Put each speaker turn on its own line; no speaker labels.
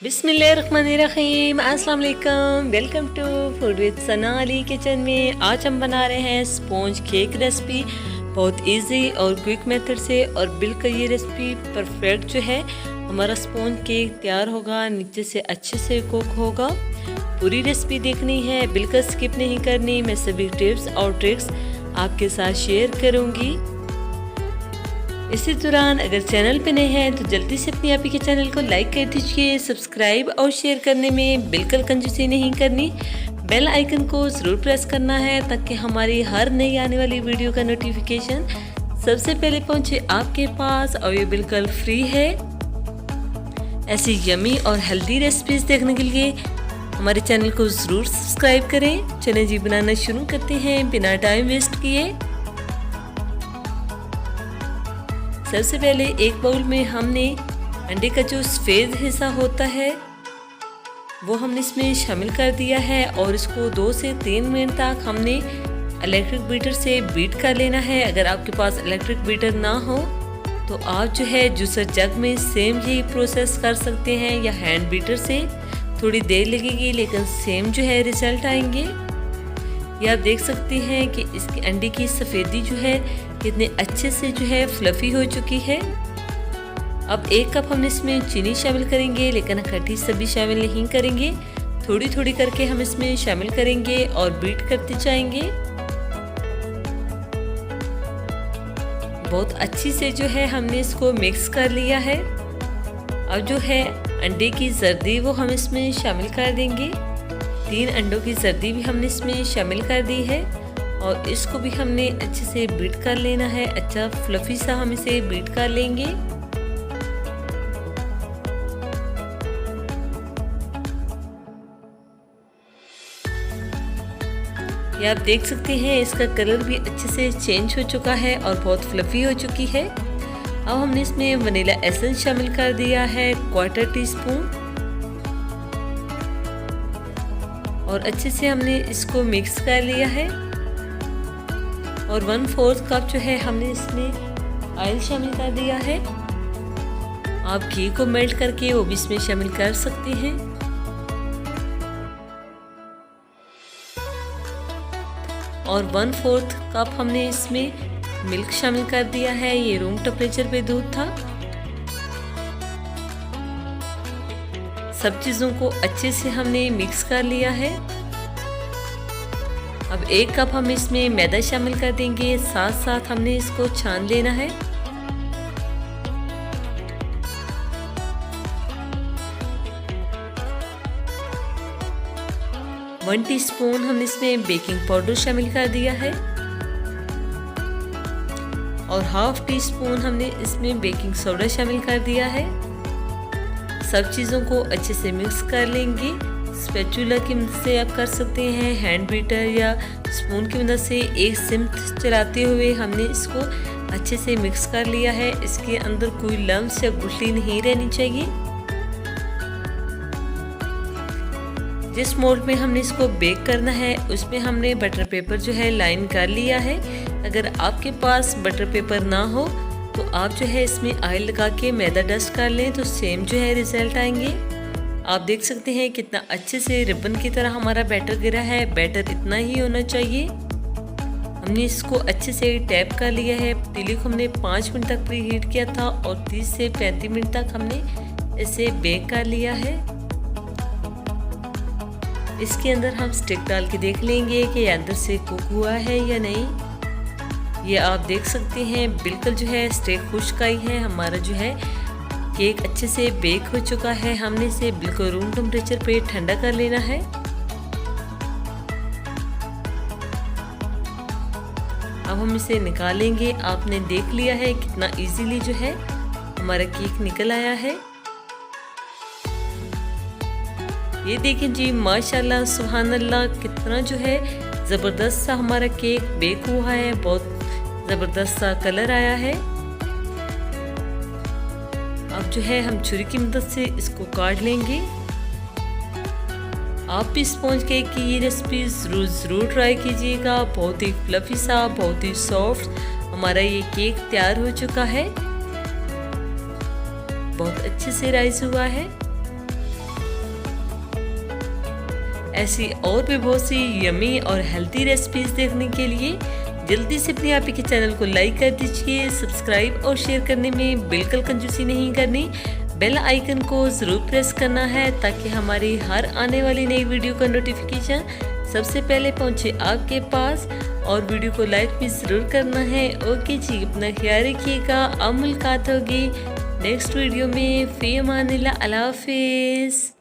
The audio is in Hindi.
बिस्मिल्लाहिर्रहमानिर्रहीम, अस्सलाम वालेकुम। Welcome to food with Sana Ali kitchen में। आज हम बना रहे हैं स्पॉन्ज केक रेसिपी, बहुत इजी और क्विक मेथड से। और बिल्कुल ये रेसिपी परफेक्ट जो है हमारा स्पॉन्ज केक तैयार होगा, नीचे से अच्छे से कुक होगा। पूरी रेसिपी देखनी है, बिल्कुल स्किप नहीं करनी। मैं सभी टिप्स और ट्रिक्स आपके साथ शेयर करूँगी। इसी दौरान अगर चैनल पे नए हैं तो जल्दी से अपने आप ही के चैनल को लाइक कर दीजिए। सब्सक्राइब और शेयर करने में बिल्कुल कंजूसी नहीं करनी। बेल आइकन को ज़रूर प्रेस करना है ताकि हमारी हर नई आने वाली वीडियो का नोटिफिकेशन सबसे पहले पहुंचे आपके पास। और ये बिल्कुल फ्री है। ऐसी यमी और हेल्दी रेसिपीज़ देखने के लिए हमारे चैनल को ज़रूर सब्सक्राइब करें। चलें जी, बनाना शुरू करते हैं बिना टाइम वेस्ट किए। सबसे पहले एक बाउल में हमने अंडे का जो सफ़ेद हिस्सा होता है वो हमने इसमें शामिल कर दिया है और इसको 2 से 3 मिनट तक हमने इलेक्ट्रिक बीटर से बीट कर लेना है। अगर आपके पास इलेक्ट्रिक बीटर ना हो तो आप जो है जूसर जग में सेम यही प्रोसेस कर सकते हैं, या हैंड बीटर से। थोड़ी देर लगेगी लेकिन सेम जो है रिजल्ट आएंगे। ये आप देख सकते हैं कि इसके अंडे की सफ़ेदी जो है कितने अच्छे से जो है फ्लफ़ी हो चुकी है। अब 1 कप हम इसमें चीनी शामिल करेंगे, लेकिन खट्टी सभी शामिल नहीं करेंगे। थोड़ी थोड़ी करके हम इसमें शामिल करेंगे और बीट करते जाएंगे। बहुत अच्छी से जो है हमने इसको मिक्स कर लिया है। अब जो है अंडे की जर्दी वो हम इसमें शामिल कर देंगे। 3 अंडों की जर्दी भी हमने इसमें शामिल कर दी है और इसको भी हमने अच्छे से बीट कर लेना है। अच्छा फ्लफी सा हम इसे बीट कर लेंगे। ये आप देख सकते हैं इसका कलर भी अच्छे से चेंज हो चुका है और बहुत फ्लफी हो चुकी है। अब हमने इसमें वनीला एसेंस शामिल कर दिया है 1/4 टीस्पून और अच्छे से हमने इसको मिक्स कर लिया है। और 1/4 कप जो है हमने इसमें ऑयल शामिल कर दिया है। आप घी को मेल्ट करके वो भी इसमें शामिल कर सकते हैं। और 1/4 कप हमने इसमें मिल्क शामिल कर दिया है। ये रूम टेम्परेचर पे दूध था। सब चीज़ों को अच्छे से हमने मिक्स कर लिया है। अब 1 कप हम इसमें मैदा शामिल कर देंगे, साथ साथ हमने इसको छान लेना है। वन टीस्पून हमने इसमें बेकिंग पाउडर शामिल कर दिया है और 1/2 टीस्पून हमने इसमें बेकिंग सोडा शामिल कर दिया है। सब चीज़ों को अच्छे से मिक्स कर लेंगे। स्पैचुला की मदद से आप कर सकते हैं, हैंड बीटर या स्पून की मदद से एक सिमट चलाते हुए हमने इसको अच्छे से मिक्स कर लिया है। इसके अंदर कोई लम्स या गुठली नहीं रहनी चाहिए। जिस मोल्ड में हमने इसको बेक करना है उसमें हमने बटर पेपर जो है लाइन कर लिया है। अगर आपके पास बटर पेपर ना हो तो आप जो है इसमें ऑयल लगा के मैदा डस्ट कर लें तो सेम जो है रिजल्ट आएंगे। आप देख सकते हैं कितना अच्छे से रिबन की तरह हमारा बैटर गिरा है। बैटर इतना ही होना चाहिए। हमने इसको अच्छे से टैप कर लिया है। पतीले को हमने 5 मिनट तक प्री हीट किया था और 30 से 35 मिनट तक हमने इसे बेक कर लिया है। इसके अंदर हम स्टिक डाल के देख लेंगे कि अंदर से कुक हुआ है या नहीं। ये आप देख सकते हैं बिल्कुल जो है स्टिक खुश्क आई है। हमारा जो है केक अच्छे से बेक हो चुका है। हमने इसे बिल्कुल रूम टेम्परेचर पे ठंडा कर लेना है। अब हम इसे निकालेंगे। आपने देख लिया है कितना इजीली जो है हमारा केक निकल आया है। ये देखें जी, माशाल्लाह सुभान अल्लाह, कितना जो है ज़बरदस्त सा हमारा केक बेक हुआ है। बहुत ज़बरदस्त सा कलर आया है। अब जो है हम छुरी की मदद से इसको काट लेंगे। आप भी स्पॉन्ज केक की ये रेसिपी ज़रूर ट्राई कीजिएगा। बहुत ही फ्लफी सा, बहुत ही सॉफ्ट हमारा ये केक तैयार हो चुका है। बहुत अच्छे से राइस हुआ है। ऐसी और भी बहुत सी यमी और हेल्दी रेसिपीज देखने के लिए जल्दी से अपने आप ही के चैनल को लाइक कर दीजिए। सब्सक्राइब और शेयर करने में बिल्कुल कंजूसी नहीं करनी। बेल आइकन को ज़रूर प्रेस करना है ताकि हमारी हर आने वाली नई वीडियो का नोटिफिकेशन सबसे पहले पहुंचे आपके पास। और वीडियो को लाइक भी ज़रूर करना है। ओके जी, अपना ख्याल रखिएगा। अब मुलाकात होगी नेक्स्ट वीडियो में। फ़ी अमानिल्लाह, अल्लाह हाफिज़।